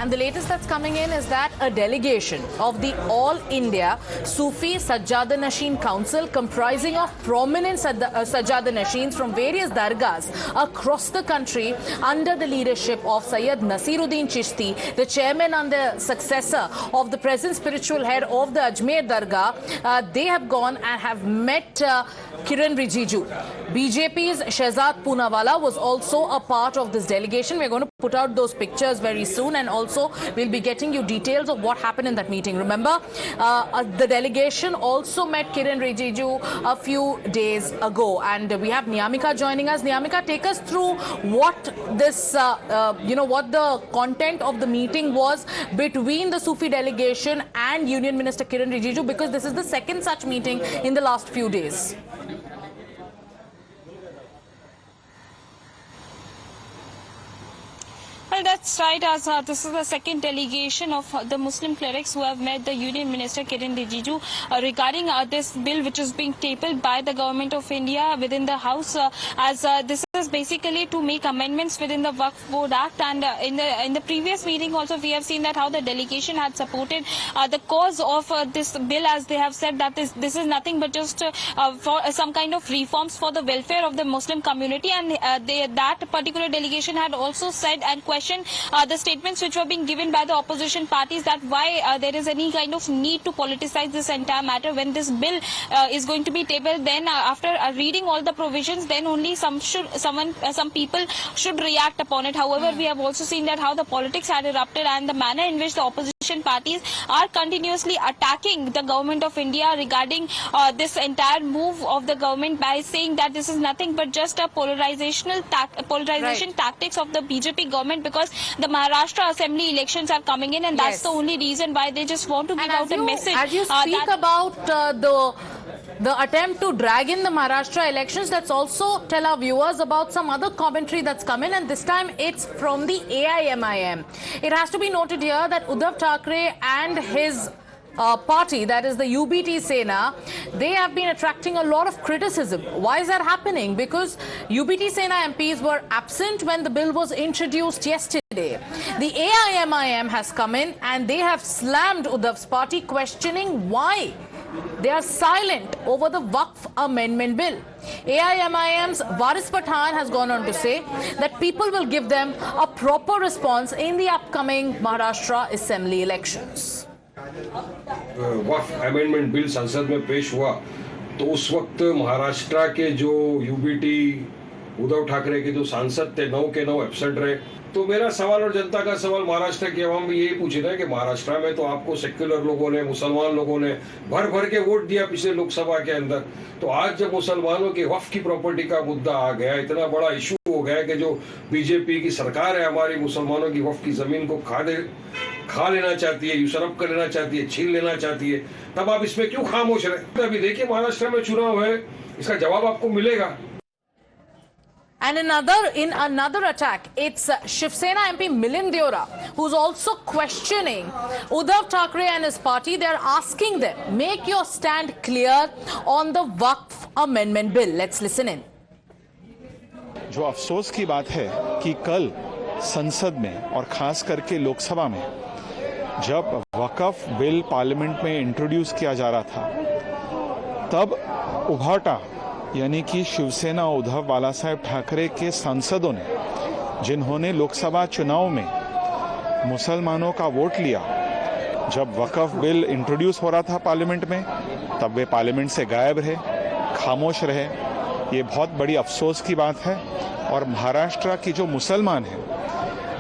And the latest that's coming in is that a delegation of the All India Sufi Sajjada Nashin Council, comprising of prominent Sajjada Nasheens from various dargahs across the country, under the leadership of Sayyid Nasiruddin Chishti, the chairman and the successor of the present spiritual head of the Ajmer Dargah, they have gone and have met Kiren Rijiju. BJP's Shehzad Poonawalla was also a part of this delegation. We're going to put out those pictures very soon, and also we'll be getting you details of what happened in that meeting. Remember, the delegation also met Kiren Rijiju a few days ago, and we have Niyamika joining us. Niyamika, take us through what this, what the content of the meeting was between the Sufi delegation and Union Minister Kiren Rijiju, because this is the second such meeting in the last few days. Well, that's right, Azhar. This is the second delegation of the Muslim clerics who have met the Union Minister Kiren Rijiju regarding this bill which is being tabled by the Government of India within the House, this is basically to make amendments within the Waqf Board Act. And in the previous meeting also we have seen that how the delegation had supported the cause of this bill, as they have said that this is nothing but just for some kind of reforms for the welfare of the Muslim community. And that particular delegation had also said and questioned the statements which were being given by the opposition parties, that why there is any kind of need to politicize this entire matter when this bill is going to be tabled. Then after reading all the provisions, then only some people should react upon it. However, we have also seen that how the politics had erupted and the manner in which the opposition parties are continuously attacking the Government of India regarding this entire move of the government by saying that this is nothing but just a polarization tactics of the BJP government, because the Maharashtra Assembly elections are coming in, and that's the only reason why they just want to give out a message. As you speak about the attempt to drag in the Maharashtra elections, let's also tell our viewers about some other commentary that's come in, and this time it's from the AIMIM. It has to be noted here that Uddhav Thackeray and his party, that is the UBT Sena, they have been attracting a lot of criticism. Why is that happening? Because UBT Sena MPs were absent when the bill was introduced yesterday. The AIMIM has come in and they have slammed Uddhav's party, questioning why they are silent over the Waqf Amendment Bill. AIMIM's Waris Pathan has gone on to say that people will give them a proper response in the upcoming Maharashtra Assembly elections. Waqf amendment bill संसद में पेश हुआ तो उस वक्त महाराष्ट्र के जो UBT Uddhav Thackeray के जो सांसद थे 9 के 9 एब्सेंट रहे। तो मेरा सवाल और जनता का सवाल महाराष्ट्र के अवाम भी यही पूछ रहे हैं कि महाराष्ट्र में तो आपको सेक्युलर लोगों ने, मुसलमान लोगों ने भर भर के वोट दिया पिछले लोकसभा के अंदर, तो आज जब मुसलमानों की वक्फ की प्रॉपर्टी का मुद्दा आ गया, इतना बड़ा इशू हो गया कि जो बीजेपी की सरकार है हमारी मुसलमानों की वक्फ की जमीन को खा लेना चाहती है, यूसरफ कर लेना चाहती है, छीन लेना चाहती है, तब आप इसमें क्यों खामोश रहे? अभी देखिए महाराष्ट्र में चुनाव है, इसका जवाब आपको मिलेगा। And in another attack, it's Shiv Sena MP Milind Deora, who's also questioning Uddhav Thackeray and his party. They're asking them, make your stand clear on the Waqf Amendment Bill. Let's listen in. जो अफसोस की बात है कि कल संसद में और खास करके लोकसभा में जब वक़्फ़ बिल पार्लियामेंट में इंट्रोड्यूस किया जा रहा था, तब उभाटा यानी कि शिवसेना उद्धव बाला साहेब ठाकरे के सांसदों ने, जिन्होंने लोकसभा चुनाव में मुसलमानों का वोट लिया, जब वक़्फ़ बिल इंट्रोड्यूस हो रहा था पार्लियामेंट में, तब वे पार्लियामेंट से गायब रहे, खामोश रहे। ये बहुत बड़ी अफसोस की बात है। और महाराष्ट्र की जो मुसलमान हैं,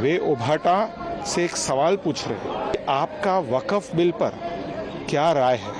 वे उभाटा से एक सवाल पूछ रहे हैं, आपका वक़्फ़ बिल पर क्या राय है?